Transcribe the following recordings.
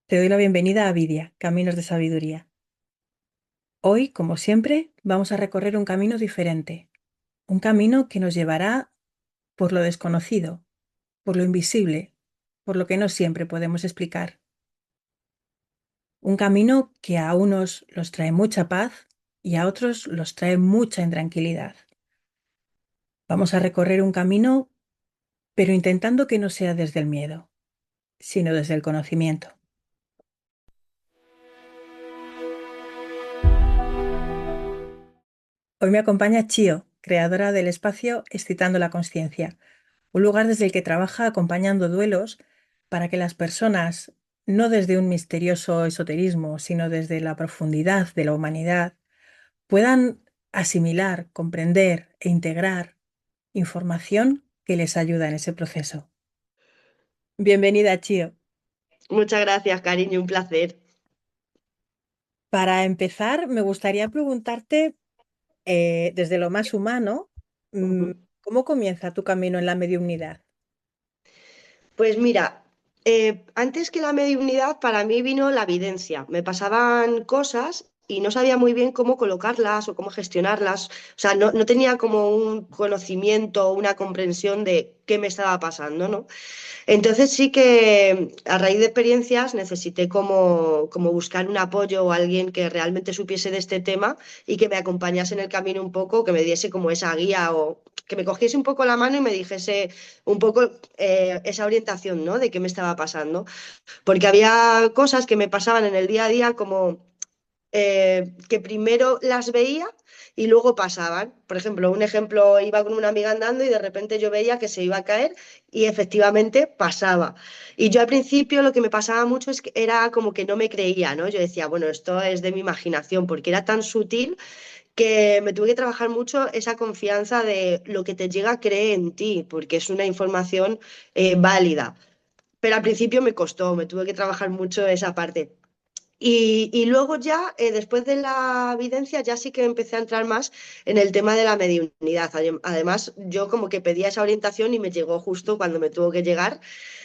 Te doy la bienvenida a Vidia, Caminos de Sabiduría. Hoy, como siempre, vamos a recorrer un camino diferente, un camino que nos llevará por lo desconocido, por lo invisible, por lo que no siempre podemos explicar. Un camino que a unos los trae mucha paz y a otros los trae mucha intranquilidad. Vamos a recorrer un camino, pero intentando que no sea desde el miedo, sino desde el conocimiento. Hoy me acompaña Chio, creadora del espacio Excitando la Conciencia, un lugar desde el que trabaja acompañando duelos para que las personas, no desde un misterioso esoterismo, sino desde la profundidad de la humanidad, puedan asimilar, comprender e integrar información que les ayuda en ese proceso. Bienvenida, Chio. Muchas gracias, cariño, un placer. Para empezar, me gustaría preguntarte, desde lo más humano, mm, Ujú. ¿cómo comienza tu camino en la mediunidad? Pues mira, antes que la mediunidad, para mí vino la evidencia. Me pasaban cosas y no sabía muy bien cómo colocarlas o cómo gestionarlas. O sea, no tenía como un conocimiento o una comprensión de qué me estaba pasando, ¿no? Entonces sí que a raíz de experiencias necesité como buscar un apoyo o alguien que realmente supiese de este tema y que me acompañase en el camino un poco, que me diese como esa guía o que me cogiese un poco la mano y me dijese un poco esa orientación, ¿no? De qué me estaba pasando. Porque había cosas que me pasaban en el día a día como que primero las veía y luego pasaban. Por ejemplo, un ejemplo, iba con una amiga andando y de repente yo veía que se iba a caer y efectivamente pasaba. Y yo al principio lo que me pasaba mucho es que era como que no me creía, ¿no? Yo decía, bueno, esto es de mi imaginación, porque era tan sutil que me tuve que trabajar mucho esa confianza de lo que te llega a creer en ti, porque es una información válida. Pero al principio me costó, me tuve que trabajar mucho esa parte. Y luego ya, después de la evidencia, ya sí que empecé a entrar más en el tema de la mediunidad. Además, yo como que pedía esa orientación y me llegó justo cuando me tuvo que llegar.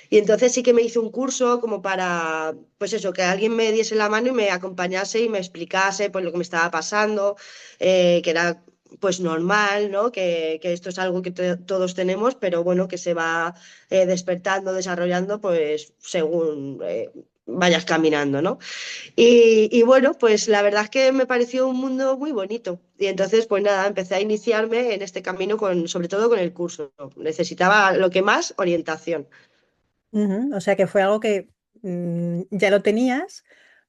Y entonces sí que me hice un curso como para, pues eso, que alguien me diese la mano y me acompañase y me explicase pues lo que me estaba pasando, que era pues normal, ¿no? Que esto es algo que todos tenemos, pero bueno, que se va despertando, desarrollando, pues según vayas caminando, ¿no? Y bueno, pues la verdad es que me pareció un mundo muy bonito. Y entonces, pues nada, empecé a iniciarme en este camino con, sobre todo con el curso. Necesitaba lo que más, orientación. Ujú. O sea que fue algo que ya lo tenías,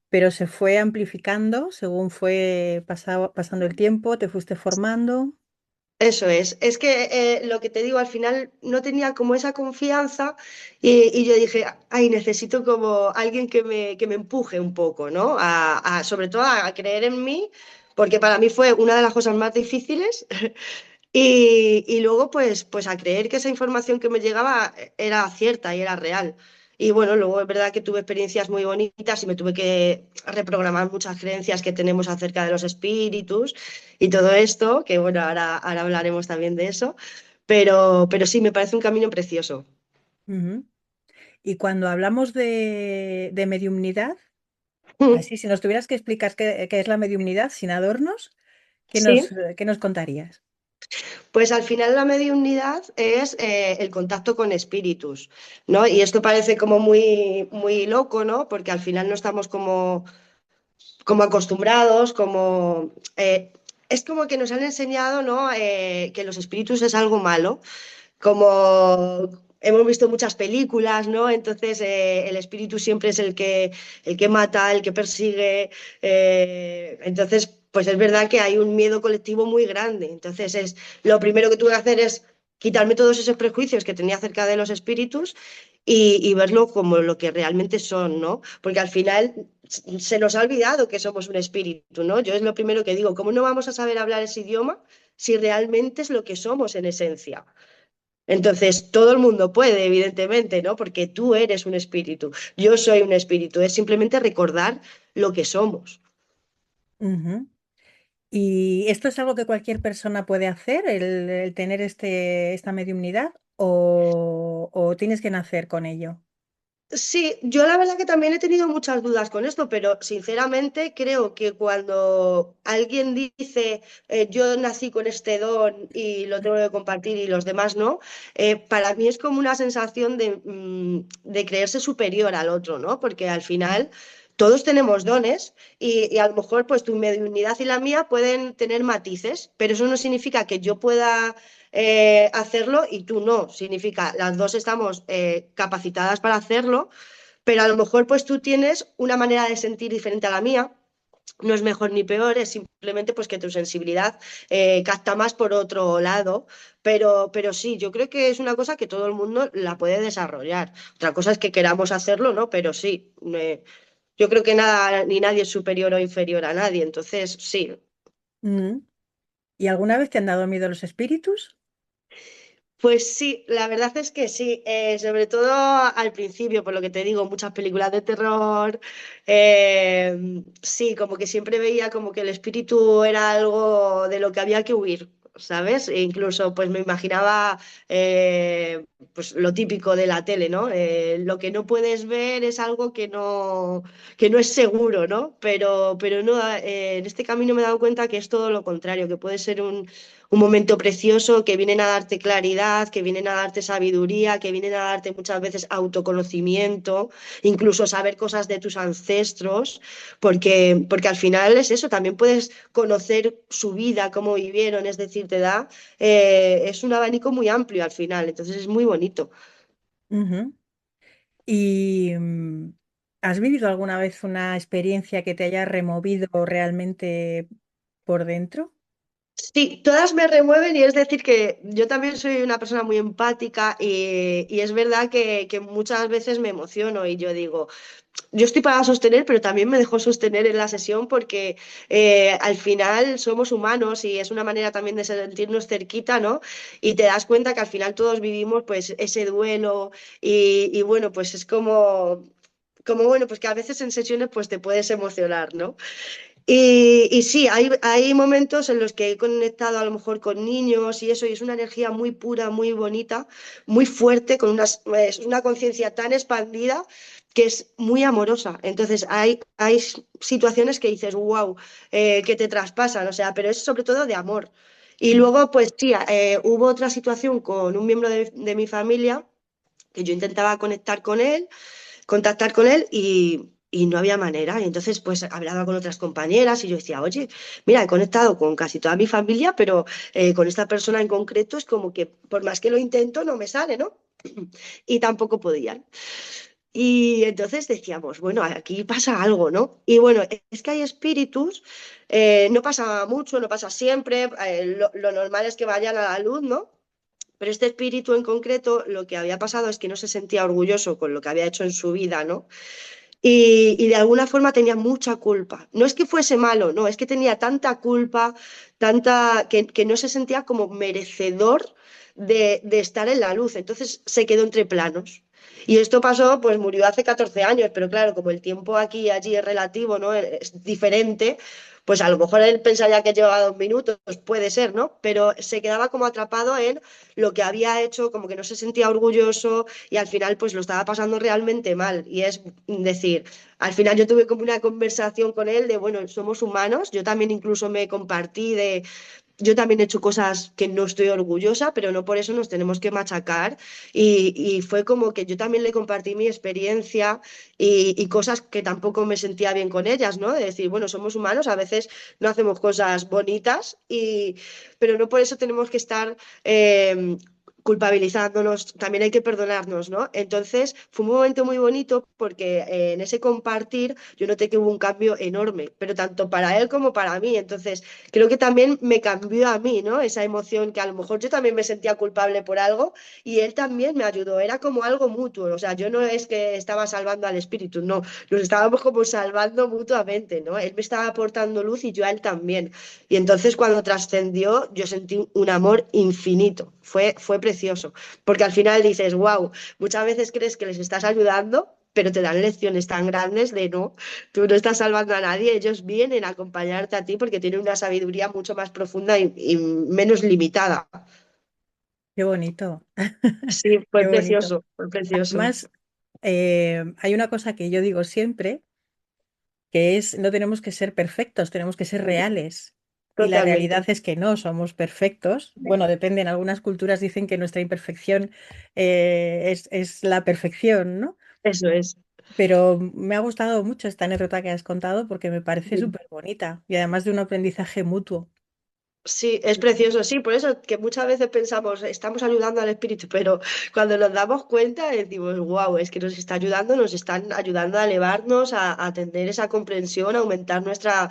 pero se fue amplificando según fue pasando el tiempo, te fuiste formando. Eso es que lo que te digo, al final no tenía como esa confianza y yo dije, ay, necesito como alguien que me empuje un poco, ¿no? Sobre todo a creer en mí, porque para mí fue una de las cosas más difíciles. Y luego, pues a creer que esa información que me llegaba era cierta y era real. Y bueno, luego es verdad que tuve experiencias muy bonitas y me tuve que reprogramar muchas creencias que tenemos acerca de los espíritus y todo esto, que bueno, ahora hablaremos también de eso. Pero sí, me parece un camino precioso. Ujú. Y cuando hablamos de mediumnidad, así, si nos tuvieras que explicar qué es la mediumnidad sin adornos, Sí. qué nos contarías? Pues al final la mediunidad es el contacto con espíritus, ¿no? Y esto parece como muy loco, ¿no? Porque al final no estamos como acostumbrados, es como que nos han enseñado, ¿no? Que los espíritus es algo malo, como hemos visto muchas películas, ¿no? Entonces el espíritu siempre es el que mata, el que persigue. Entonces, pues es verdad que hay un miedo colectivo muy grande. Entonces, lo primero que tuve que hacer es quitarme todos esos prejuicios que tenía acerca de los espíritus y verlo como lo que realmente son, ¿no? Porque al final se nos ha olvidado que somos un espíritu, ¿no? Yo es lo primero que digo, ¿cómo no vamos a saber hablar ese idioma si realmente es lo que somos en esencia? Entonces, todo el mundo puede, evidentemente, ¿no? Porque tú eres un espíritu, yo soy un espíritu, es simplemente recordar lo que somos. Ujú. ¿Y esto es algo que cualquier persona puede hacer, el tener esta mediumnidad, o tienes que nacer con ello? Sí, yo la verdad que también he tenido muchas dudas con esto, pero sinceramente creo que cuando alguien dice yo nací con este don y lo tengo que compartir y los demás no, para mí es como una sensación de creerse superior al otro, ¿no? Porque al final todos tenemos dones y a lo mejor pues tu mediunidad y la mía pueden tener matices, pero eso no significa que yo pueda hacerlo y tú no. Significa, las dos estamos capacitadas para hacerlo, pero a lo mejor pues tú tienes una manera de sentir diferente a la mía. No es mejor ni peor, es simplemente pues que tu sensibilidad capta más por otro lado, pero sí, yo creo que es una cosa que todo el mundo la puede desarrollar. Otra cosa es que queramos hacerlo, ¿no? Pero sí, yo creo que nada ni nadie es superior o inferior a nadie, entonces sí. Mm. ¿Y alguna vez te han dado miedo los espíritus? Pues sí, la verdad es que sí, sobre todo al principio, por lo que te digo, muchas películas de terror, sí, como que siempre veía como que el espíritu era algo de lo que había que huir, ¿sabes? E incluso pues me imaginaba pues lo típico de la tele, ¿no? Lo que no puedes ver es algo que no es seguro, ¿no? Pero no, en este camino me he dado cuenta que es todo lo contrario, que puede ser un momento precioso, que vienen a darte claridad, que vienen a darte sabiduría, que vienen a darte muchas veces autoconocimiento, incluso saber cosas de tus ancestros, porque al final es eso, también puedes conocer su vida, cómo vivieron, es decir, te da, es un abanico muy amplio al final, entonces es muy bonito. Ujú. ¿Y has vivido alguna vez una experiencia que te haya removido realmente por dentro? Sí, todas me remueven y es decir que yo también soy una persona muy empática y es verdad que muchas veces me emociono y yo digo, yo estoy para sostener, pero también me dejo sostener en la sesión porque al final somos humanos y es una manera también de sentirnos cerquita, ¿no? Y te das cuenta que al final todos vivimos pues ese duelo y bueno, pues es como bueno, pues que a veces en sesiones pues te puedes emocionar, ¿no? Y sí, hay momentos en los que he conectado a lo mejor con niños y eso, y es una energía muy pura, muy bonita, muy fuerte, con es una conciencia tan expandida que es muy amorosa. Entonces hay situaciones que dices, wow, que te traspasan, o sea, pero es sobre todo de amor. Y Mm. luego, pues sí, hubo otra situación con un miembro de mi familia que yo intentaba conectar con él, contactar con él y no había manera. Y entonces, pues hablaba con otras compañeras y yo decía, oye, mira, he conectado con casi toda mi familia, pero con esta persona en concreto es como que por más que lo intento, no me sale, ¿no? Y tampoco podían. Y entonces decíamos, bueno, aquí pasa algo, ¿no? Y bueno, es que hay espíritus, no pasa mucho, no pasa siempre, lo normal es que vayan a la luz, ¿no? Pero este espíritu en concreto, lo que había pasado es que no se sentía orgulloso con lo que había hecho en su vida, ¿no? Y de alguna forma tenía mucha culpa. No es que fuese malo, no, es que tenía tanta culpa, que no se sentía como merecedor de estar en la luz. Entonces se quedó entre planos. Y esto pasó, pues murió hace 14 años, pero claro, como el tiempo aquí y allí es relativo, ¿no? Es diferente, pues a lo mejor él pensaría que llevaba 2 minutos, puede ser, ¿no? Pero se quedaba como atrapado en lo que había hecho, como que no se sentía orgulloso y al final pues lo estaba pasando realmente mal. Y es decir, al final yo tuve como una conversación con él de, bueno, somos humanos, yo también incluso me compartí de, yo también he hecho cosas que no estoy orgullosa, pero no por eso nos tenemos que machacar. Y fue como que yo también le compartí mi experiencia y cosas que tampoco me sentía bien con ellas, ¿no? De decir, bueno, somos humanos, a veces no hacemos cosas bonitas, pero no por eso tenemos que estar culpabilizándonos, también hay que perdonarnos, ¿no? Entonces fue un momento muy bonito porque en ese compartir yo noté que hubo un cambio enorme, pero tanto para él como para mí. Entonces creo que también me cambió a mí, ¿no? Esa emoción que a lo mejor yo también me sentía culpable por algo y él también me ayudó, era como algo mutuo, o sea, yo no es que estaba salvando al espíritu, no, nos estábamos como salvando mutuamente, ¿no? Él me estaba aportando luz y yo a él también. Y entonces cuando trascendió, yo sentí un amor infinito, fue precioso, porque al final dices, wow, muchas veces crees que les estás ayudando. Pero te dan lecciones tan grandes de no, tú no estás salvando a nadie, ellos vienen a acompañarte a ti porque tienen una sabiduría mucho más profunda y menos limitada. Qué bonito, Sí, fue qué bonito. precioso, fue precioso. Además, Hay una cosa que yo digo siempre, que es no tenemos que ser perfectos, tenemos que ser reales. Y la realidad Totalmente. es que no somos perfectos. Bueno, depende, en algunas culturas dicen que nuestra imperfección es la perfección, ¿no? Eso es. Pero me ha gustado mucho esta anécdota que has contado porque me parece súper bonita y además de un aprendizaje mutuo. Sí, es precioso, sí, por eso que muchas veces pensamos, estamos ayudando al espíritu, pero cuando nos damos cuenta decimos, wow, es que nos está ayudando, nos están ayudando a elevarnos, a tener esa comprensión, a aumentar nuestra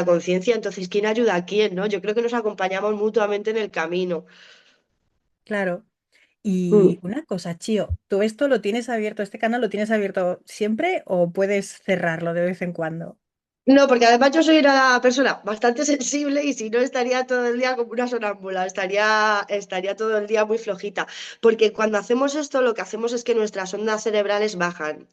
conciencia. Entonces, ¿quién ayuda a quién, no? Yo creo que nos acompañamos mutuamente en el camino. Claro. Y Mm. una cosa, Chío, ¿tú esto lo tienes abierto, este canal lo tienes abierto siempre o puedes cerrarlo de vez en cuando? No, porque además yo soy una persona bastante sensible y si no estaría todo el día como una sonámbula, estaría todo el día muy flojita. Porque cuando hacemos esto, lo que hacemos es que nuestras ondas cerebrales bajan.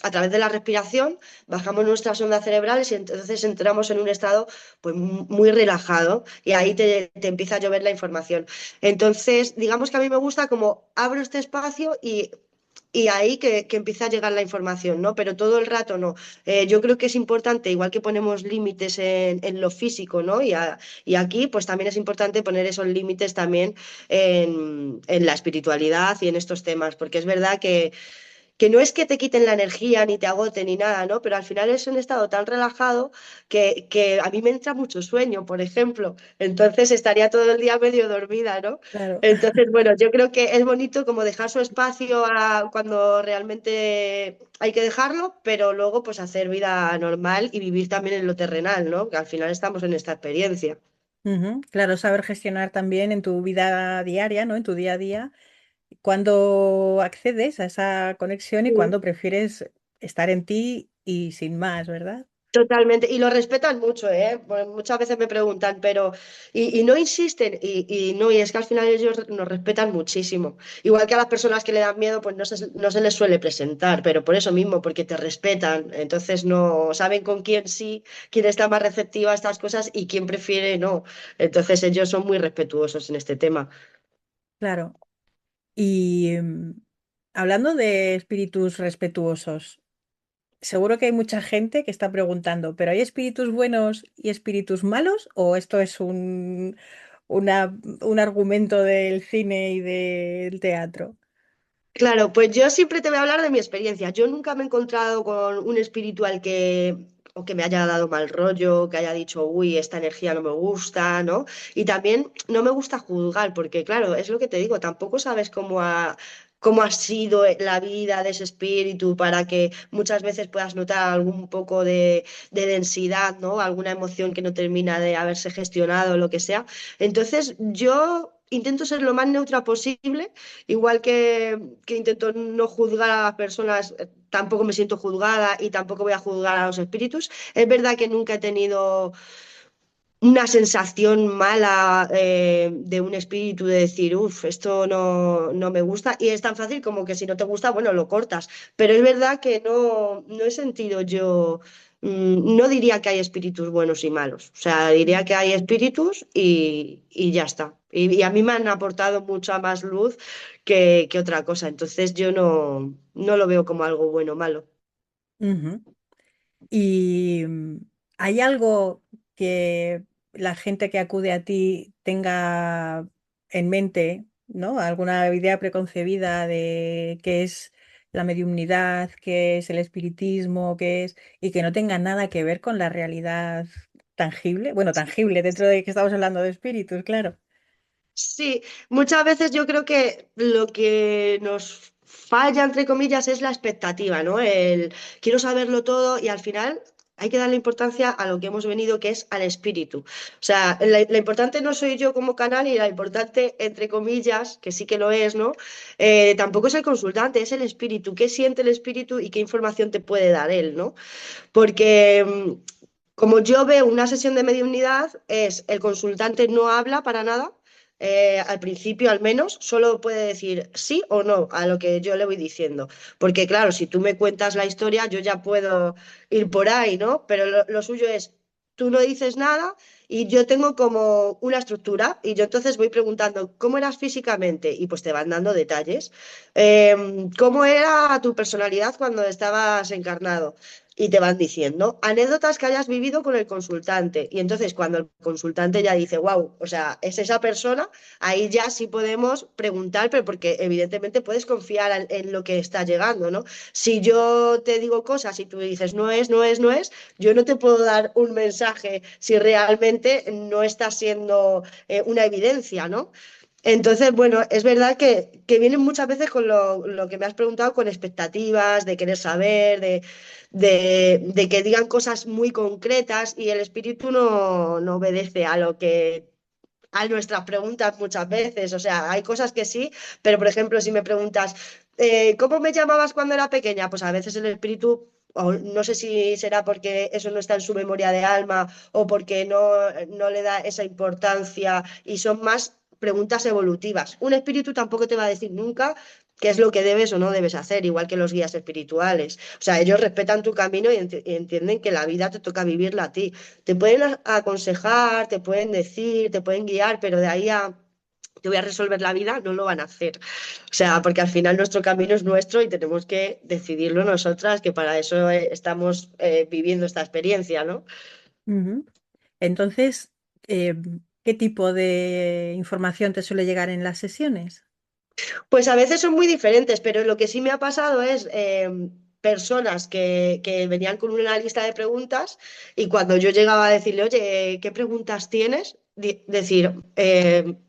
A través de la respiración, bajamos nuestras ondas cerebrales y entonces entramos en un estado pues, muy relajado y ahí te empieza a llover la información. Entonces, digamos que a mí me gusta como abro este espacio y ahí que empieza a llegar la información, ¿no? Pero todo el rato no. Yo creo que es importante, igual que ponemos límites en lo físico, ¿no? Y aquí, pues también es importante poner esos límites también en la espiritualidad y en estos temas, porque es verdad que no es que te quiten la energía ni te agoten ni nada, ¿no? Pero al final es un estado tan relajado que a mí me entra mucho sueño, por ejemplo. Entonces estaría todo el día medio dormida, ¿no? Claro. Entonces, bueno, yo creo que es bonito como dejar su espacio cuando realmente hay que dejarlo, pero luego pues hacer vida normal y vivir también en lo terrenal, ¿no? Que al final estamos en esta experiencia. Ujú. Claro, saber gestionar también en tu vida diaria, ¿no? En tu día a día, cuando accedes a esa conexión y cuando prefieres estar en ti y sin más, ¿verdad? Totalmente, y lo respetan mucho, ¿eh? Porque muchas veces me preguntan, pero, y no insisten, y no, y es que al final ellos nos respetan muchísimo. Igual que a las personas que le dan miedo, pues no se les suele presentar, pero por eso mismo, porque te respetan, entonces no saben con quién sí, quién está más receptiva a estas cosas y quién prefiere no. Entonces ellos son muy respetuosos en este tema. Claro. Y hablando de espíritus respetuosos, seguro que hay mucha gente que está preguntando, ¿pero hay espíritus buenos y espíritus malos? ¿O esto es un argumento del cine y del teatro? Claro, pues yo siempre te voy a hablar de mi experiencia. Yo nunca me he encontrado con un espiritual o que me haya dado mal rollo, que haya dicho, uy, esta energía no me gusta, ¿no? Y también no me gusta juzgar, porque claro, es lo que te digo, tampoco sabes cómo ha sido la vida de ese espíritu para que muchas veces puedas notar algún poco de densidad, ¿no? Alguna emoción que no termina de haberse gestionado, lo que sea. Entonces, yo intento ser lo más neutra posible. Igual que intento no juzgar a las personas, tampoco me siento juzgada y tampoco voy a juzgar a los espíritus. Es verdad que nunca he tenido una sensación mala de un espíritu de decir, uff, esto no me gusta. Y es tan fácil como que si no te gusta, bueno, lo cortas. Pero es verdad que no he sentido yo, no diría que hay espíritus buenos y malos. O sea, diría que hay espíritus y ya está. Y a mí me han aportado mucha más luz que otra cosa. Entonces yo no lo veo como algo bueno o malo. Ujú. ¿Y hay algo que la gente que acude a ti tenga en mente, ¿no? ¿Alguna idea preconcebida de qué es la mediumnidad, qué es el espiritismo, qué es, y que no tenga nada que ver con la realidad tangible? Bueno, tangible, dentro de que estamos hablando de espíritus, claro. Sí, muchas veces yo creo que lo que nos falla, entre comillas, es la expectativa, ¿no? El quiero saberlo todo y al final hay que darle importancia a lo que hemos venido, que es al espíritu. O sea, la importante no soy yo como canal y la importante, entre comillas, que sí que lo es, ¿no? Tampoco es el consultante, es el espíritu. ¿Qué siente el espíritu y qué información te puede dar él, ¿no? Porque como yo veo una sesión de mediunidad, es el consultante no habla para nada, al principio al menos, solo puede decir sí o no a lo que yo le voy diciendo. Porque claro, si tú me cuentas la historia, yo ya puedo ir por ahí, ¿no? Pero lo suyo es tú no dices nada y yo tengo como una estructura y yo entonces voy preguntando cómo eras físicamente y pues te van dando detalles. ¿Cómo era tu personalidad cuando estabas encarnado? Y te van diciendo anécdotas que hayas vivido con el consultante. Y entonces cuando el consultante ya dice, wow, o sea, es esa persona, ahí ya sí podemos preguntar, pero porque evidentemente puedes confiar en lo que está llegando, ¿no? Si yo te digo cosas y tú dices, no es, no es, no es, yo no te puedo dar un mensaje si realmente no está siendo una evidencia, ¿no? Entonces, bueno, es verdad que vienen muchas veces con lo que me has preguntado, con expectativas, de querer saber, de que digan cosas muy concretas y el espíritu no obedece a lo que a nuestras preguntas muchas veces. O sea, hay cosas que sí, pero por ejemplo, si me preguntas, ¿cómo me llamabas cuando era pequeña? Pues a veces el espíritu, o no sé si será porque eso no está en su memoria de alma o porque no le da esa importancia y son más preguntas evolutivas. Un espíritu tampoco te va a decir nunca qué es lo que debes o no debes hacer, igual que los guías espirituales. O sea, ellos respetan tu camino y entienden que la vida te toca vivirla a ti. Te pueden aconsejar, te pueden decir, te pueden guiar, pero de ahí a te voy a resolver la vida, no lo van a hacer. O sea, porque al final nuestro camino es nuestro y tenemos que decidirlo nosotras, que para eso estamos viviendo esta experiencia, ¿no? Ujú. Entonces, eh, ¿qué tipo de información te suele llegar en las sesiones? Pues a veces son muy diferentes, pero lo que sí me ha pasado es personas que venían con una lista de preguntas y cuando yo llegaba a decirle, oye, ¿qué preguntas tienes? Decir,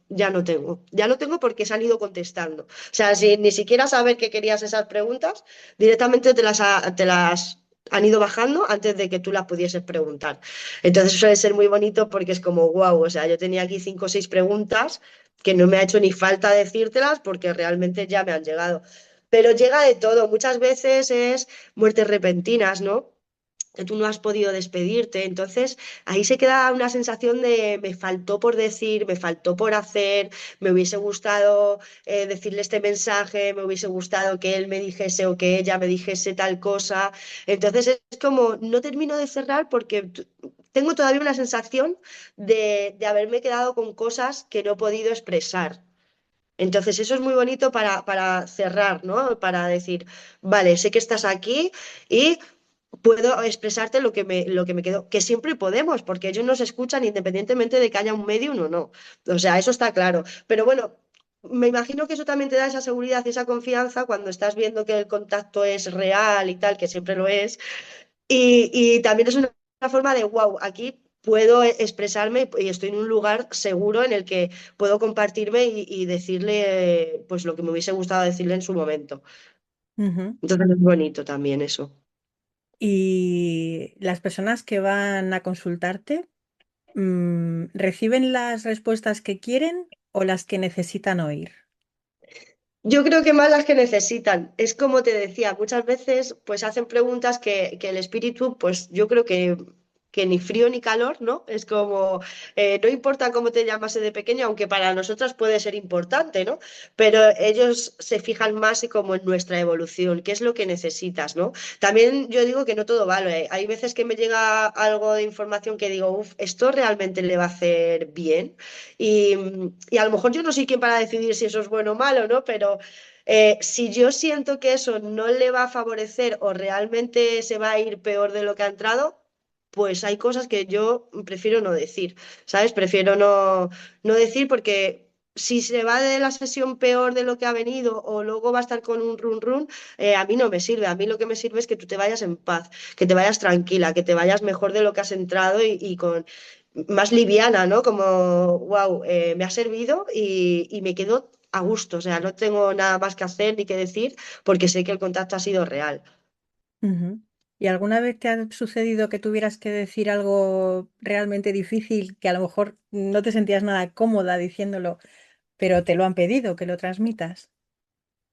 ya no tengo porque he salido contestando. O sea, sin ni siquiera saber que querías esas preguntas, directamente te las han ido bajando antes de que tú las pudieses preguntar. Entonces suele ser muy bonito porque es como, wow, o sea, yo tenía aquí 5 o 6 preguntas que no me ha hecho ni falta decírtelas porque realmente ya me han llegado. Pero llega de todo, muchas veces es muertes repentinas, ¿no? Que tú no has podido despedirte. Entonces, ahí se queda una sensación de me faltó por decir, me faltó por hacer, me hubiese gustado decirle este mensaje, me hubiese gustado que él me dijese o que ella me dijese tal cosa. Entonces, es como, no termino de cerrar porque tengo todavía una sensación de haberme quedado con cosas que no he podido expresar. Entonces, eso es muy bonito para cerrar, ¿no? Para decir, vale, sé que estás aquí y puedo expresarte lo que me quedó, que siempre podemos, porque ellos nos escuchan independientemente de que haya un medium o no. O sea, eso está claro. Pero bueno, me imagino que eso también te da esa seguridad y esa confianza cuando estás viendo que el contacto es real y tal, que siempre lo es. Y también es una forma de, wow, aquí puedo expresarme y estoy en un lugar seguro en el que puedo compartirme y decirle pues lo que me hubiese gustado decirle en su momento. Ujú. Entonces es bonito también eso. Y las personas que van a consultarte, ¿reciben las respuestas que quieren o las que necesitan oír? Yo creo que más las que necesitan. Es como te decía, muchas veces pues hacen preguntas que el espíritu, pues yo creo que ni frío ni calor, ¿no? Es como, no importa cómo te llamase de pequeño, aunque para nosotras puede ser importante, ¿no? Pero ellos se fijan más y como en nuestra evolución, qué es lo que necesitas, ¿no? También yo digo que no todo vale. Hay veces que me llega algo de información que digo, uff, esto realmente le va a hacer bien. Y a lo mejor yo no soy quien para decidir si eso es bueno o malo, ¿no? Pero si yo siento que eso no le va a favorecer o realmente se va a ir peor de lo que ha entrado, pues hay cosas que yo prefiero no decir, ¿sabes? Prefiero no decir porque si se va de la sesión peor de lo que ha venido o luego va a estar con un run run, a mí no me sirve. A mí lo que me sirve es que tú te vayas en paz, que te vayas tranquila, que te vayas mejor de lo que has entrado y con más liviana, ¿no? Como, wow, me ha servido y me quedo a gusto, o sea, no tengo nada más que hacer ni que decir porque sé que el contacto ha sido real. Ujú. ¿Y alguna vez te ha sucedido que tuvieras que decir algo realmente difícil, que a lo mejor no te sentías nada cómoda diciéndolo, pero te lo han pedido que lo transmitas?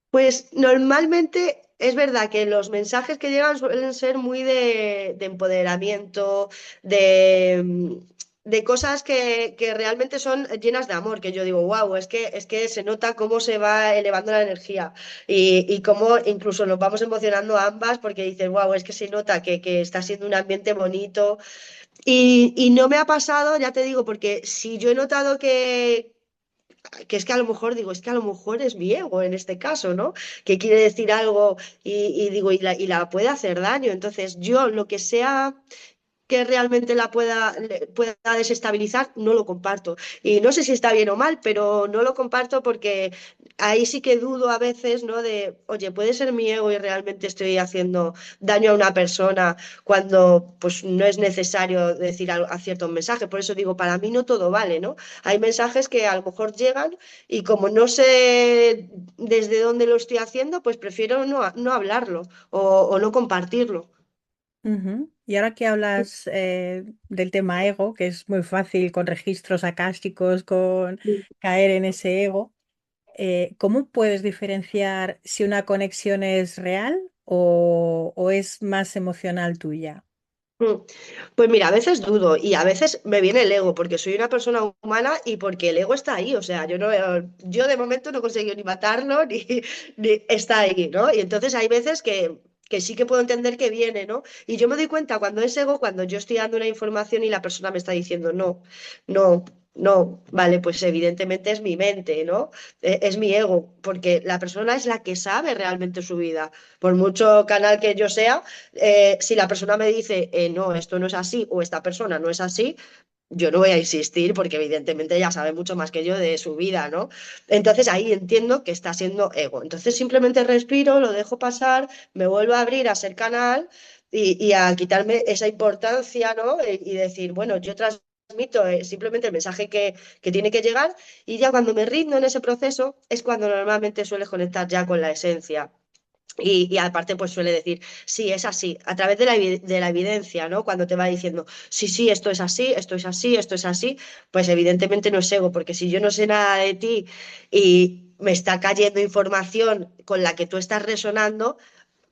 Pues normalmente es verdad que los mensajes que llegan suelen ser muy de empoderamiento, de, de cosas que realmente son llenas de amor, que yo digo, wow, es que se nota cómo se va elevando la energía y cómo incluso nos vamos emocionando ambas porque dices, wow, es que se nota que está siendo un ambiente bonito. Y no me ha pasado, ya te digo, porque si yo he notado que es que a lo mejor digo, es que a lo mejor es mi ego en este caso, ¿no? Que quiere decir algo y digo, y la puede hacer daño. Entonces, yo lo que sea que realmente pueda desestabilizar, no lo comparto. Y no sé si está bien o mal, pero no lo comparto porque ahí sí que dudo a veces, ¿no? De, oye, puede ser mi ego y realmente estoy haciendo daño a una persona cuando pues no es necesario decir a ciertos mensajes. Por eso digo, para mí no todo vale, ¿no? Hay mensajes que a lo mejor llegan y como no sé desde dónde lo estoy haciendo, pues prefiero no hablarlo o no compartirlo. Ujú. Y ahora que hablas del tema ego, que es muy fácil con registros acásticos, con caer en ese ego, ¿cómo puedes diferenciar si una conexión es real o es más emocional tuya? Mm. Pues mira, a veces dudo y a veces me viene el ego porque soy una persona humana y porque el ego está ahí, o sea, yo de momento no he conseguido ni matarlo ni está ahí, ¿no? Y entonces hay veces que sí que puedo entender que viene, ¿no? Y yo me doy cuenta cuando es ego, cuando yo estoy dando una información y la persona me está diciendo no, no. No, vale, pues evidentemente es mi mente, ¿no? Es mi ego, porque la persona es la que sabe realmente su vida. Por mucho canal que yo sea, si la persona me dice, no, esto no es así o esta persona no es así, yo no voy a insistir porque evidentemente ella sabe mucho más que yo de su vida, ¿no? Entonces ahí entiendo que está siendo ego. Entonces simplemente respiro, lo dejo pasar, me vuelvo a abrir a ser canal y a quitarme esa importancia, ¿no? Y decir, bueno, yo transmito simplemente el mensaje que tiene que llegar y ya cuando me rindo en ese proceso es cuando normalmente sueles conectar ya con la esencia. Y aparte, pues suele decir, sí, es así, a través de de la evidencia, ¿no? Cuando te va diciendo, sí, sí, esto es así, esto es así, esto es así, pues evidentemente no es ego, porque si yo no sé nada de ti y me está cayendo información con la que tú estás resonando,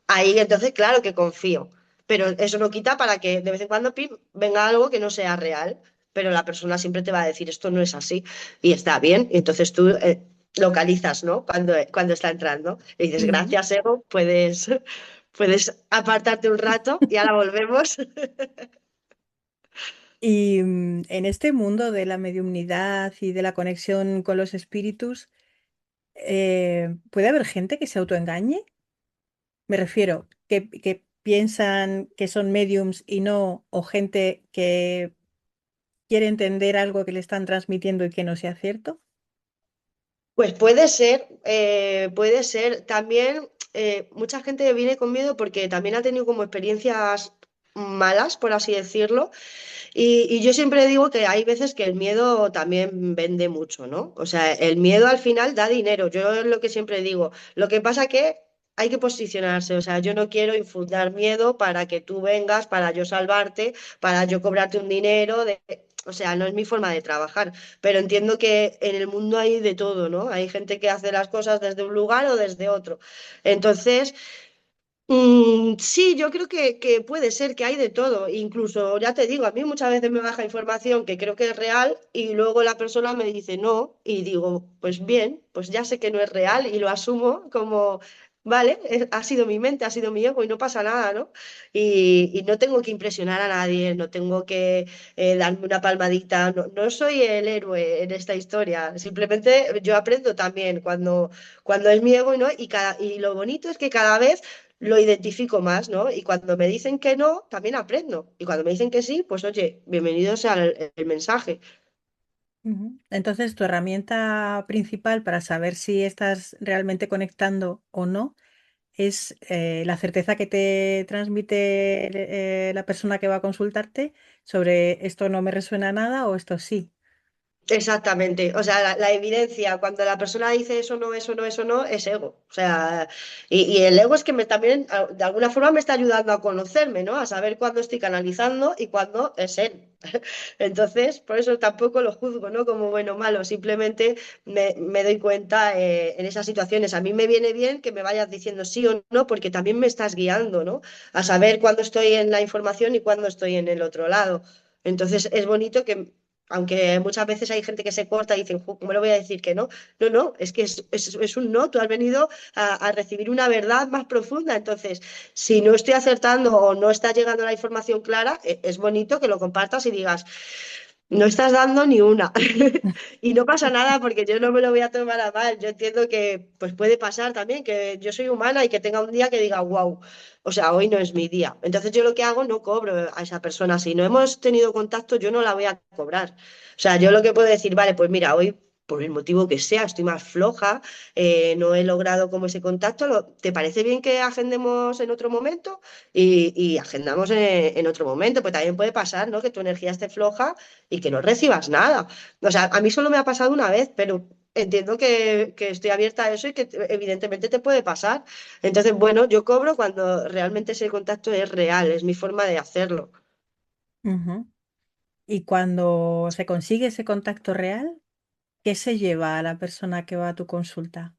ahí entonces, claro que confío. Pero eso no quita para que de vez en cuando pim, venga algo que no sea real. Pero la persona siempre te va a decir, esto no es así. Y está bien. Y entonces tú localizas, ¿no? Cuando está entrando. Y dices, Ujú. gracias, Ego, puedes apartarte un rato y ahora volvemos. Y en este mundo de la mediumnidad y de la conexión con los espíritus, ¿puede haber gente que se autoengañe? Me refiero, que piensan que son mediums y no, o gente que quiere entender algo que le están transmitiendo y que no sea cierto. Pues puede ser. También mucha gente viene con miedo porque también ha tenido como experiencias malas, por así decirlo. Y yo siempre digo que hay veces que el miedo también vende mucho, ¿no? O sea, el miedo al final da dinero. Yo es lo que siempre digo. Lo que pasa que hay que posicionarse. O sea, yo no quiero infundar miedo para que tú vengas, para yo salvarte, para yo cobrarte un dinero. O sea, no es mi forma de trabajar. Pero entiendo que en el mundo hay de todo, ¿no? Hay gente que hace las cosas desde un lugar o desde otro. Entonces... sí, yo creo que puede ser que hay de todo. Incluso, ya te digo, a mí muchas veces me baja información que creo que es real y luego la persona me dice no y digo, pues bien, pues ya sé que no es real y lo asumo como, vale, ha sido mi mente, ha sido mi ego y no pasa nada, ¿no? Y no tengo que impresionar a nadie, no tengo que darme una palmadita, no, no soy el héroe en esta historia, simplemente yo aprendo también cuando es mi ego y no, y lo bonito es que cada vez lo identifico más, ¿no? Y cuando me dicen que no, también aprendo. Y cuando me dicen que sí, pues oye, bienvenido sea el mensaje. Ujú. Entonces, tu herramienta principal para saber si estás realmente conectando o no es la certeza que te transmite la persona que va a consultarte sobre esto no me resuena nada o esto sí. Exactamente, o sea, la evidencia, cuando la persona dice eso no, eso no, eso no, es ego. O sea, y el ego es que también de alguna forma me está ayudando a conocerme, ¿no? A saber cuándo estoy canalizando y cuándo es él. Entonces, por eso tampoco lo juzgo, ¿no? Como bueno o malo, simplemente me doy cuenta en esas situaciones. A mí me viene bien que me vayas diciendo sí o no, porque también me estás guiando, ¿no? A saber cuándo estoy en la información y cuándo estoy en el otro lado. Entonces, es bonito Aunque muchas veces hay gente que se corta y dicen, "Jo, ¿cómo le voy a decir que no? No, no, es que es un no, tú has venido a recibir una verdad más profunda. Entonces, si no estoy acertando o no está llegando la información clara, es bonito que lo compartas y digas, no estás dando ni una. Y no pasa nada porque yo no me lo voy a tomar a mal. Yo entiendo que pues puede pasar también, que yo soy humana y que tenga un día que diga, wow, o sea, hoy no es mi día. Entonces yo lo que hago, no cobro a esa persona. Si no hemos tenido contacto, yo no la voy a cobrar. O sea, yo lo que puedo decir, vale, pues mira, hoy, por el motivo que sea, estoy más floja, no he logrado como ese contacto. ¿Te parece bien que agendemos en otro momento? Y agendamos en otro momento. Pues también puede pasar, ¿no? Que tu energía esté floja y que no recibas nada. O sea, a mí solo me ha pasado una vez, pero entiendo que estoy abierta a eso y que evidentemente te puede pasar. Entonces, bueno, yo cobro cuando realmente ese contacto es real, es mi forma de hacerlo. Ujú. Y cuando se consigue ese contacto real, ¿qué se lleva a la persona que va a tu consulta?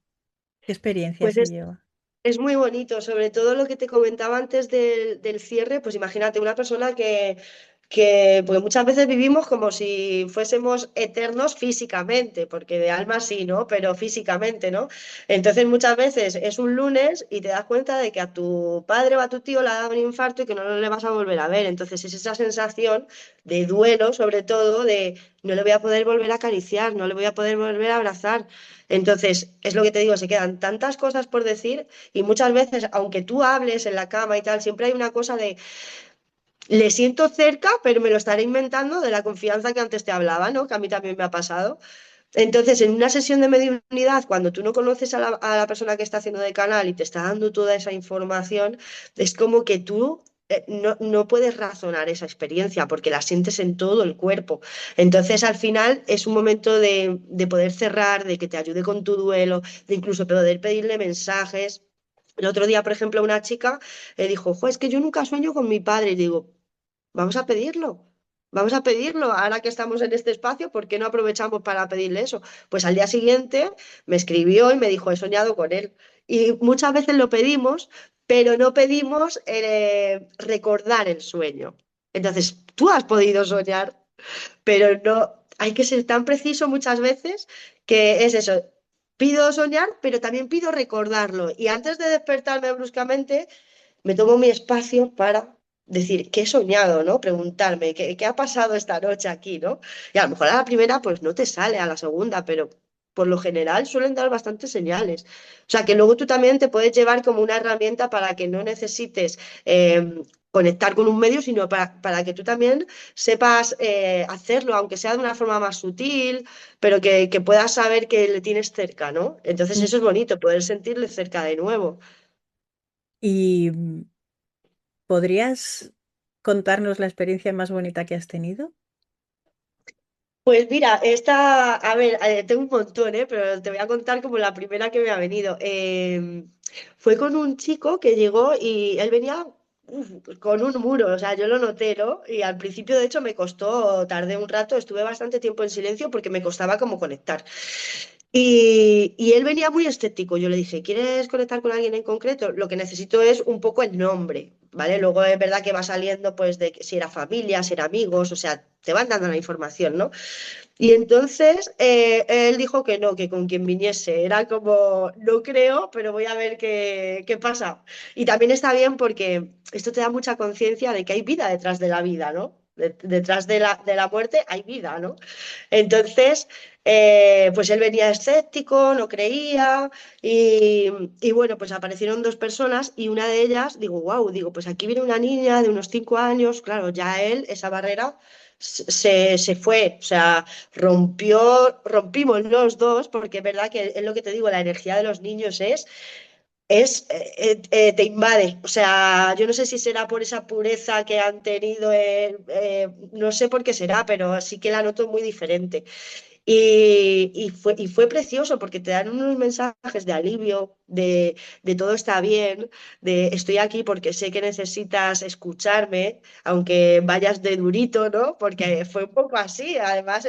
¿Qué experiencia Pues se lleva? es muy bonito, sobre todo lo que te comentaba antes del cierre, pues imagínate una persona porque muchas veces vivimos como si fuésemos eternos físicamente, porque de alma sí, ¿no? Pero físicamente, ¿no? Entonces muchas veces es un lunes y te das cuenta de que a tu padre o a tu tío le ha dado un infarto y que no le vas a volver a ver. Entonces es esa sensación de duelo, sobre todo, de no le voy a poder volver a acariciar, no le voy a poder volver a abrazar. Entonces, es lo que te digo, se quedan tantas cosas por decir y muchas veces, aunque tú hables en la cama y tal, siempre hay una cosa de, le siento cerca, pero me lo estaré inventando de la confianza que antes te hablaba, ¿no? Que a mí también me ha pasado. Entonces, en una sesión de mediunidad, cuando tú no conoces a la persona que está haciendo de canal y te está dando toda esa información, es como que tú no puedes razonar esa experiencia porque la sientes en todo el cuerpo. Entonces, al final, es un momento de poder cerrar, de que te ayude con tu duelo, de incluso poder pedirle mensajes. El otro día, por ejemplo, una chica dijo, "Jo, es que yo nunca sueño con mi padre". Y digo, vamos a pedirlo. Vamos a pedirlo. Ahora que estamos en este espacio, ¿por qué no aprovechamos para pedirle eso? Pues al día siguiente me escribió y me dijo, he soñado con él. Y muchas veces lo pedimos, pero no pedimos recordar el sueño. Entonces, tú has podido soñar, pero no, hay que ser tan preciso muchas veces que es eso. Pido soñar, pero también pido recordarlo. Y antes de despertarme bruscamente, me tomo mi espacio para decir, ¿qué he soñado, no? Preguntarme, ¿qué ha pasado esta noche aquí, no? Y a lo mejor a la primera pues no te sale, a la segunda, pero por lo general suelen dar bastantes señales. O sea, que luego tú también te puedes llevar como una herramienta para que no necesites conectar con un medio, sino para que tú también sepas hacerlo, aunque sea de una forma más sutil, pero que puedas saber que le tienes cerca, ¿no? Entonces Mm. eso es bonito, poder sentirle cerca de nuevo. ¿Y podrías contarnos la experiencia más bonita que has tenido? Pues mira, esta, a ver, tengo un montón, pero te voy a contar como la primera que me ha venido. Fue con un chico que llegó y él venía con un muro, o sea, yo lo noté, ¿no? Y al principio, de hecho, me costó, tardé un rato, estuve bastante tiempo en silencio porque me costaba como conectar. Y él venía muy escéptico. Yo le dije, ¿quieres conectar con alguien en concreto? Lo que necesito es un poco el nombre, ¿vale? Luego es verdad que va saliendo, pues, de si era familia, si era amigos, o sea, te van dando la información, ¿no? Y entonces él dijo que no, que con quien viniese. Era como, no creo, pero voy a ver qué pasa. Y también está bien porque esto te da mucha conciencia de que hay vida detrás de la vida, ¿no? Detrás de la muerte hay vida, ¿no? Entonces, pues él venía escéptico, no creía y bueno, pues aparecieron dos personas y una de ellas, digo, wow, digo, pues aquí viene una niña de unos 5 años, claro, ya él, esa barrera se fue, o sea, rompimos los dos, porque es verdad que es lo que te digo, la energía de los niños te invade. O sea, yo no sé si será por esa pureza que han tenido, no sé por qué será, pero sí que la noto muy diferente. Y fue precioso porque te dan unos mensajes de alivio, de todo está bien, de estoy aquí porque sé que necesitas escucharme, aunque vayas de durito, ¿no? Porque fue un poco así. Además,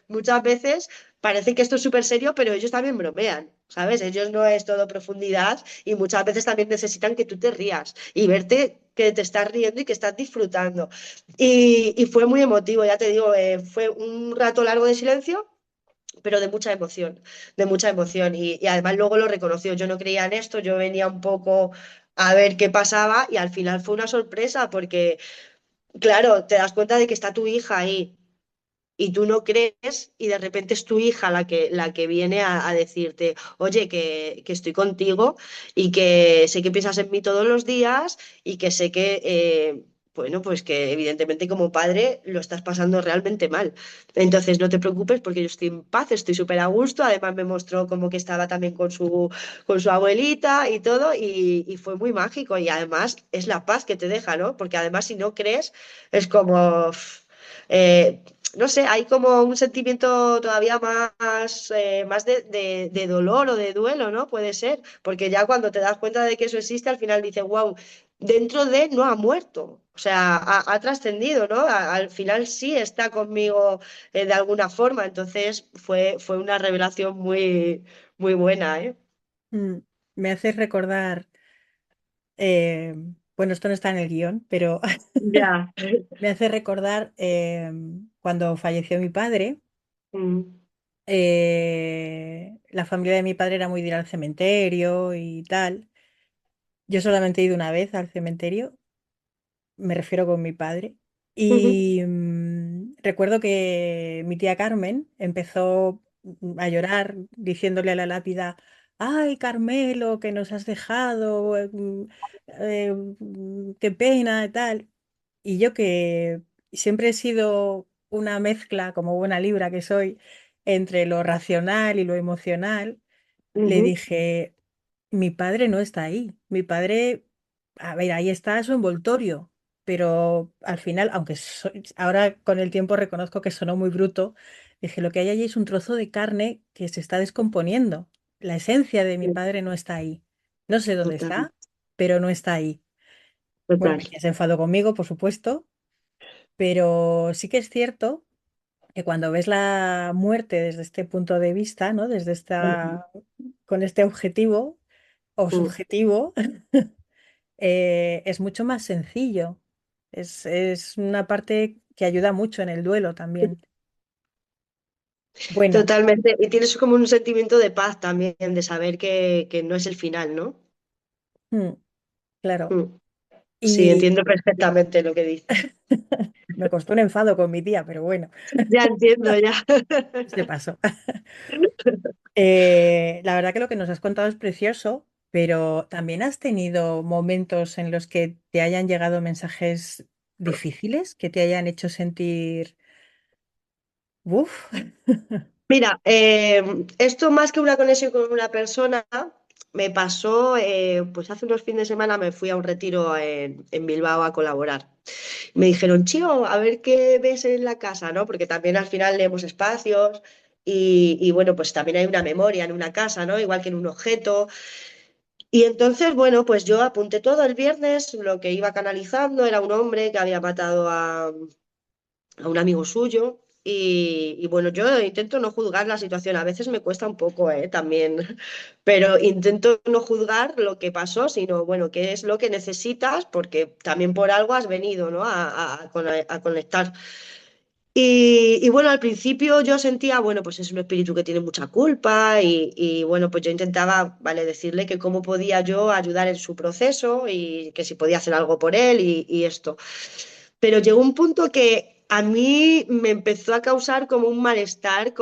muchas veces parece que esto es súper serio, pero ellos también bromean. ¿Sabes? Ellos no es todo profundidad y muchas veces también necesitan que tú te rías y verte que te estás riendo y que estás disfrutando. Y fue muy emotivo, ya te digo, fue un rato largo de silencio, pero de mucha emoción, de mucha emoción. Y además luego lo reconoció, yo no creía en esto, yo venía un poco a ver qué pasaba y al final fue una sorpresa porque, claro, te das cuenta de que está tu hija ahí y tú no crees y de repente es tu hija la que viene a decirte, oye, que estoy contigo y que sé que piensas en mí todos los días y que sé que, bueno, pues que evidentemente como padre lo estás pasando realmente mal. Entonces no te preocupes porque yo estoy en paz, estoy súper a gusto. Además me mostró como que estaba también con su abuelita y todo y fue muy mágico y además es la paz que te deja, ¿no? Porque además si no crees es como... eh, no sé, hay como un sentimiento todavía más de dolor o de duelo, ¿no? Puede ser, porque ya cuando te das cuenta de que eso existe, al final dices, wow, dentro de no ha muerto, o sea, ha trascendido, ¿no? Al final sí está conmigo de alguna forma, entonces fue una revelación muy, muy buena, ¿eh? Mm, Me hace recordar, eh, bueno, esto no está en el guión, pero Ya. me hace recordar cuando falleció mi padre. Mm, La familia de mi padre era muy de ir al cementerio y tal. Yo solamente he ido una vez al cementerio, me refiero con mi padre. ujú, Y recuerdo que mi tía Carmen empezó a llorar diciéndole a la lápida, ay, Carmelo, que nos has dejado, qué pena y tal. Y yo que siempre he sido una mezcla, como buena libra que soy, entre lo racional y lo emocional, le ujú, dije, mi padre no está ahí. Mi padre, a ver, ahí está su envoltorio, pero al final, aunque ahora con el tiempo reconozco que sonó muy bruto, dije, lo que hay allí es un trozo de carne que se está descomponiendo. La esencia de mi sí, padre no está ahí. No sé dónde total, está, pero no está ahí. Bueno, total. mi tía se enfadó conmigo, por supuesto, pero sí que es cierto que cuando ves la muerte desde este punto de vista, ¿no? Desde Ujú, con este objetivo o ujú. subjetivo, es mucho más sencillo. Es una parte que ayuda mucho en el duelo también. Bueno, Totalmente. Y tienes como un sentimiento de paz también, de saber que no es el final, ¿no? mm, claro. Mm. Sí, Y entiendo perfectamente lo que dices. me costó un enfado con mi tía, pero bueno, Ya entiendo, ya. se pasó. La verdad que lo que nos has contado es precioso, pero también has tenido momentos en los que te hayan llegado mensajes difíciles, que te hayan hecho sentir, uff. Mira, esto más que una conexión con una persona, me pasó, pues hace unos fines de semana me fui a un retiro en Bilbao a colaborar. Me dijeron, Chio, a ver qué ves en la casa, ¿no? Porque también al final leemos espacios y bueno, pues también hay una memoria en una casa, ¿no? Igual que en un objeto. Y entonces, bueno, pues yo apunté todo el viernes, lo que iba canalizando era un hombre que había matado a un amigo suyo. Y bueno, yo intento no juzgar la situación, a veces me cuesta un poco, también, pero intento no juzgar lo que pasó, sino, bueno, qué es lo que necesitas, porque también por algo has venido, ¿no? A conectar. Y bueno, al principio yo sentía, bueno, pues es un espíritu que tiene mucha culpa y bueno, pues yo intentaba, vale, decirle que cómo podía yo ayudar en su proceso y que si podía hacer algo por él y esto. Pero llegó un punto que a mí me empezó a causar como un malestar,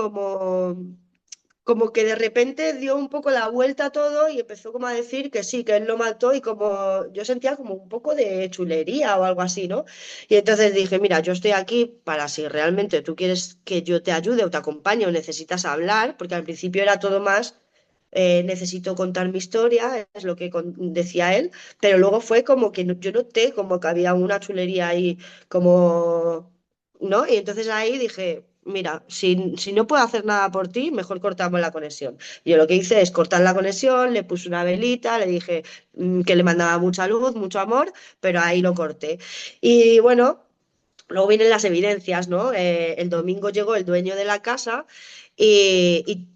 como que de repente dio un poco la vuelta a todo y empezó como a decir que sí, que él lo mató y como yo sentía como un poco de chulería o algo así, ¿no? Y entonces dije, mira, yo estoy aquí para si realmente tú quieres que yo te ayude o te acompañe o necesitas hablar, porque al principio era todo más, necesito contar mi historia, es lo que decía él, pero luego fue como que yo noté como que había una chulería ahí, como, ¿no? Y entonces ahí dije, mira, si no puedo hacer nada por ti, mejor cortamos la conexión. Yo lo que hice es cortar la conexión, le puse una velita, le dije que le mandaba mucha luz, mucho amor, pero ahí lo corté. Y bueno. Luego vienen las evidencias, ¿no? El domingo llegó el dueño de la casa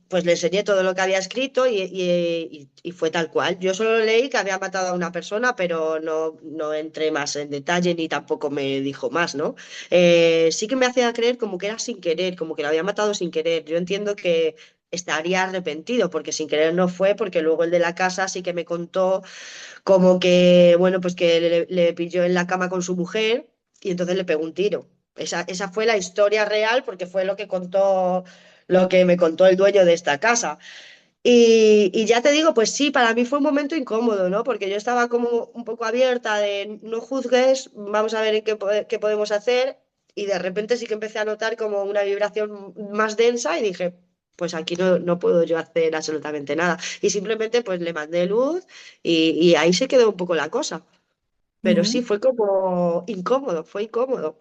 pues le enseñé todo lo que había escrito y fue tal cual. Yo solo leí que había matado a una persona, pero no entré más en detalle ni tampoco me dijo más, ¿no? Sí que me hacía creer como que era sin querer, como que lo había matado sin querer. Yo entiendo que estaría arrepentido, porque sin querer no fue, porque luego el de la casa sí que me contó como que, bueno, pues que le pilló en la cama con su mujer y entonces le pegó un tiro. Esa fue la historia real porque fue lo que contó, lo que me contó el dueño de esta casa. Y ya te digo, pues sí, para mí fue un momento incómodo, ¿no? Porque yo estaba como un poco abierta de no juzgues, vamos a ver en qué podemos hacer. Y de repente sí que empecé a notar como una vibración más densa y dije, pues aquí no puedo yo hacer absolutamente nada. Y simplemente pues le mandé luz y ahí se quedó un poco la cosa. Pero sí, Ujú. fue como incómodo, fue incómodo.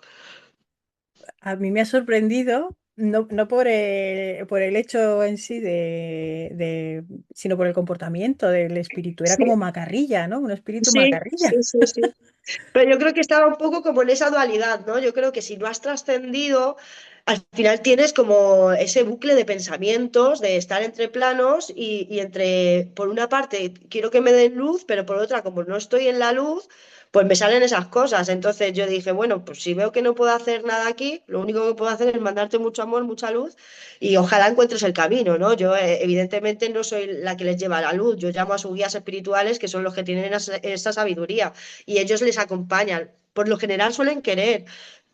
A mí me ha sorprendido, no por el hecho en sí sino por el comportamiento del espíritu. Era como Sí, macarrilla, ¿no? Un espíritu sí, macarrilla. sí, sí, sí. Pero yo creo que estaba un poco como en esa dualidad, ¿no? Yo creo que si no has trascendido, al final tienes como ese bucle de pensamientos, de estar entre planos y entre, por una parte, quiero que me den luz, pero por otra, como no estoy en la luz, pues me salen esas cosas. Entonces yo dije, bueno, pues si veo que no puedo hacer nada aquí, lo único que puedo hacer es mandarte mucho amor, mucha luz y ojalá encuentres el camino, ¿no? Yo evidentemente no soy la que les lleva la luz, yo llamo a sus guías espirituales, que son los que tienen esa sabiduría y ellos les acompañan. Por lo general suelen querer,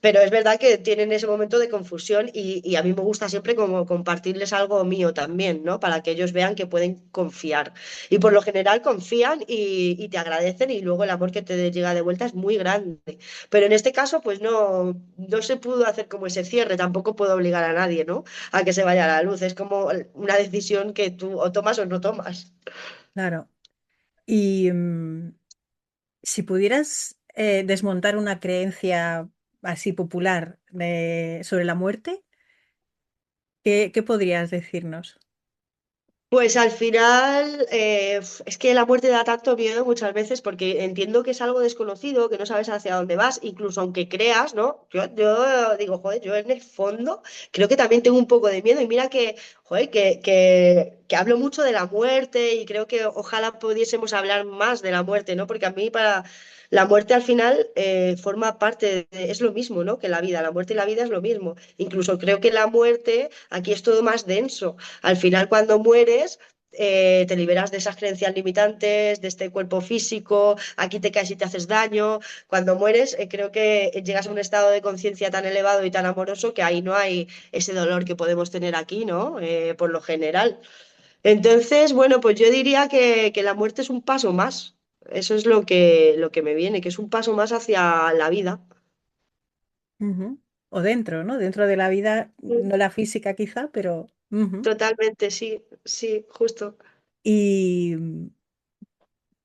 pero es verdad que tienen ese momento de confusión y a mí me gusta siempre como compartirles algo mío también, ¿no? Para que ellos vean que pueden confiar. Y por lo general confían y te agradecen y luego el amor que te llega de vuelta es muy grande. Pero en este caso, pues no se pudo hacer como ese cierre, tampoco puedo obligar a nadie, ¿no? A que se vaya a la luz. Es como una decisión que tú o tomas o no tomas. Claro. Y si pudieras desmontar una creencia así popular sobre la muerte, ¿qué podrías decirnos? Pues al final es que la muerte da tanto miedo muchas veces porque entiendo que es algo desconocido, que no sabes hacia dónde vas, incluso aunque creas, ¿no? Yo digo, joder, yo en el fondo creo que también tengo un poco de miedo y mira que, joder, que hablo mucho de la muerte y creo que ojalá pudiésemos hablar más de la muerte, ¿no? Porque a mí para la muerte al final forma parte es lo mismo, ¿no? Que la vida, la muerte y la vida es lo mismo. Incluso creo que la muerte aquí es todo más denso. Al final, cuando mueres, te liberas de esas creencias limitantes, de este cuerpo físico, aquí te caes y te haces daño. Cuando mueres, creo que llegas a un estado de conciencia tan elevado y tan amoroso que ahí no hay ese dolor que podemos tener aquí, ¿no? Por lo general. Entonces, bueno, pues yo diría que la muerte es un paso más. Eso es lo que me viene, que es un paso más hacia la vida. Ujú. O dentro, ¿no? Dentro de la vida, Mm, no la física quizá, pero... ujú. totalmente, sí, sí, justo. Y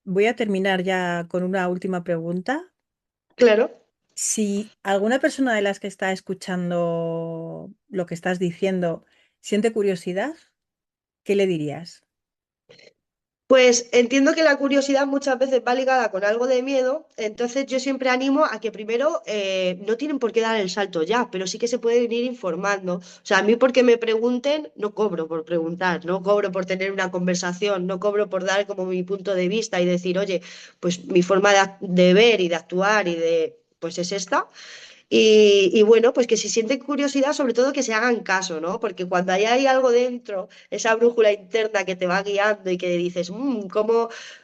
voy a terminar ya con una última pregunta. Claro. Si alguna persona de las que está escuchando lo que estás diciendo siente curiosidad, ¿qué le dirías? Pues entiendo que la curiosidad muchas veces va ligada con algo de miedo, entonces yo siempre animo a que primero no tienen por qué dar el salto ya, pero sí que se pueden ir informando. O sea, a mí porque me pregunten, no cobro por preguntar, no cobro por tener una conversación, no cobro por dar como mi punto de vista y decir, oye, pues mi forma de ver y de actuar y de, pues es esta. Y bueno, pues que si sienten curiosidad, sobre todo que se hagan caso, ¿no? Porque cuando hay algo dentro, esa brújula interna que te va guiando y que dices,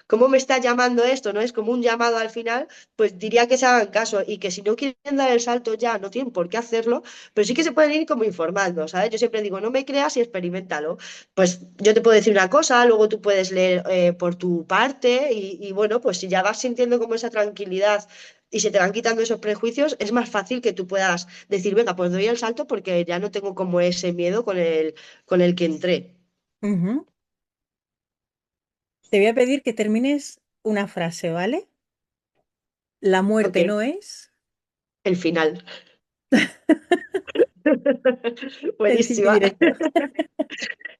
¿cómo me está llamando esto? ¿No? Es como un llamado al final, pues diría que se hagan caso y que si no quieren dar el salto ya, no tienen por qué hacerlo, pero sí que se pueden ir como informando, ¿sabes? Yo siempre digo, no me creas y experimentalo. Pues yo te puedo decir una cosa, luego tú puedes leer por tu parte y bueno, pues si ya vas sintiendo como esa tranquilidad y se te van quitando esos prejuicios, es más fácil que tú puedas decir, venga, pues doy el salto porque ya no tengo como ese miedo con el que entré. Ujú. Te voy a pedir que termines una frase, ¿vale? La Ok, muerte no es el final. sencillo y Buenísima. directo.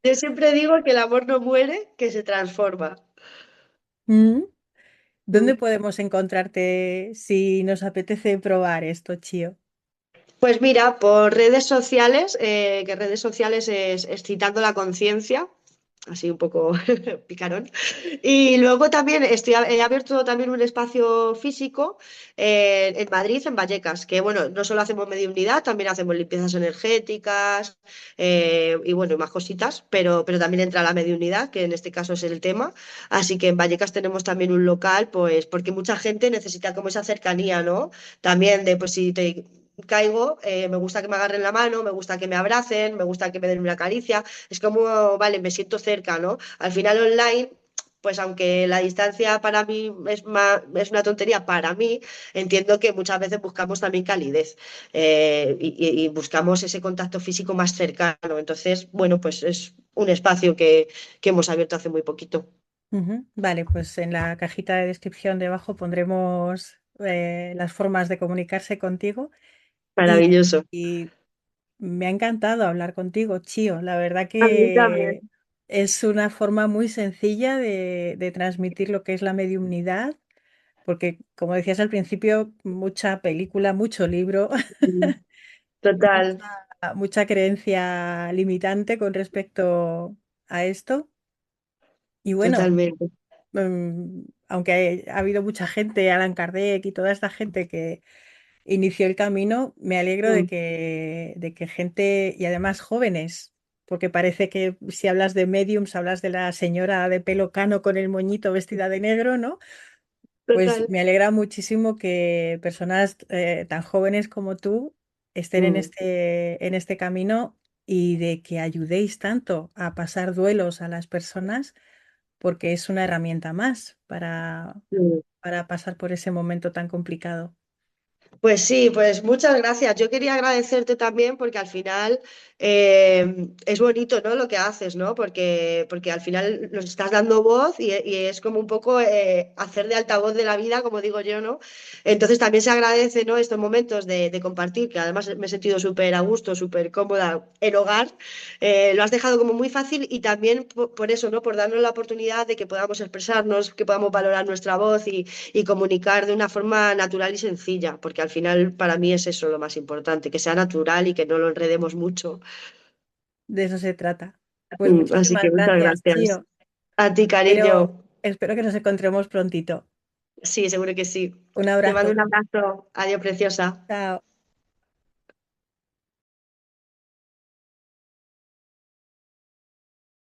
Yo siempre digo que el amor no muere, que se transforma. Mm. ¿Dónde Mm. podemos encontrarte si nos apetece probar esto, Chío? Pues mira, por redes sociales, que redes sociales es excitando la conciencia, así un poco picarón. Y luego también he abierto también un espacio físico en Madrid, en Vallecas, que bueno, no solo hacemos mediunidad, también hacemos limpiezas energéticas y bueno, y más cositas, pero también entra la mediunidad, que en este caso es el tema. Así que en Vallecas tenemos también un local, pues porque mucha gente necesita como esa cercanía, ¿no? También de, pues si te caigo, me gusta que me agarren la mano, me gusta que me abracen, me gusta que me den una caricia. Es como, vale, me siento cerca, ¿no? Al final online, pues aunque la distancia para mí es una tontería, para mí entiendo que muchas veces buscamos también calidez y buscamos ese contacto físico más cercano. Entonces, bueno, pues es un espacio que hemos abierto hace muy poquito. Ujú. Vale, pues en la cajita de descripción debajo pondremos las formas de comunicarse contigo y, Maravilloso. y me ha encantado hablar contigo, Chío. La verdad A mí también. que es una forma muy sencilla de transmitir lo que es la mediumnidad, porque como decías al principio, mucha película, mucho libro, Total, mucha creencia limitante con respecto a esto. Y bueno, totalmente. aunque ha habido mucha gente, Alan Kardec y toda esta gente que inició el camino, me alegro Mm, de que gente, y además jóvenes, porque parece que si hablas de mediums, hablas de la señora de pelo cano con el moñito vestida de negro, ¿no? Pues total. me alegra muchísimo que personas tan jóvenes como tú estén Mm, en este camino y de que ayudéis tanto a pasar duelos a las personas, porque es una herramienta más mm. para pasar por ese momento tan complicado. Pues sí, pues muchas gracias. Yo quería agradecerte también porque al final es bonito, ¿no? Lo que haces, ¿no? Porque al final nos estás dando voz y es como un poco hacer de altavoz de la vida, como digo yo, ¿no? Entonces también se agradece, ¿no? Estos momentos de compartir, que además me he sentido súper a gusto, súper cómoda en hogar. Lo has dejado como muy fácil y también por eso, ¿no? Por darnos la oportunidad de que podamos expresarnos, que podamos valorar nuestra voz y comunicar de una forma natural y sencilla, porque al final para mí es eso lo más importante, que sea natural y que no lo enredemos mucho. De eso se trata. Pues Así muchísimas que muchas gracias, gracias. Chio. A ti, Pero cariño. espero que nos encontremos prontito. Sí, seguro que sí. Un Te mando abrazo. un abrazo. Adiós, preciosa. Chao.